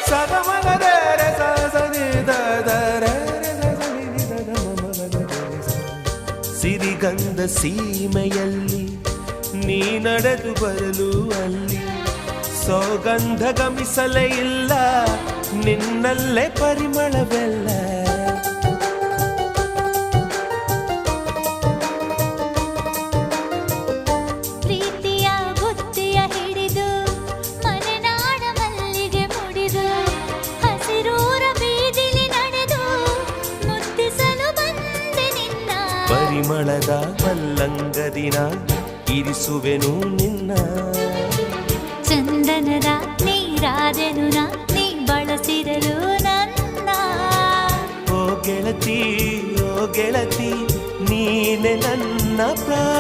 ಸಗಮಗದ ಸಿರಿಗಂಧ ಸೀಮೆಯಲ್ಲಿ ನೀ ನಡೆದು ಬರಲು ಅಲ್ಲಿ ಸೌಗಂಧ ಗಮಿಸಲೇ ಇಲ್ಲ ನಿನ್ನಲ್ಲೇ ಪರಿಮಳವೆಲ್ಲ ಪ್ರೀತಿಯ ಬುತ್ತಿಯ ಹಿಡಿದು ಮಲೆನಾಡ ಮಲ್ಲಿಗೆ ಮುಡಿದು ಹಸಿರೂರ ಬೀದಿಲಿ ನಡೆದು ಮುತ್ತಿಸಲು ಬಂದೆ ನಿನ್ನ ಪರಿಮಳದ ಮಲ್ಲಂಗದಿನ ಇರಿಸುವೆನು ನಿನ್ನ ಚಂದನದ ನೀರಾದೆನು ನೀ ಬಳಸಿರಲು ನನ್ನ ಓ ಗೆಳತಿ ನೀನೆ ನನ್ನ ಪ್ರಾಣ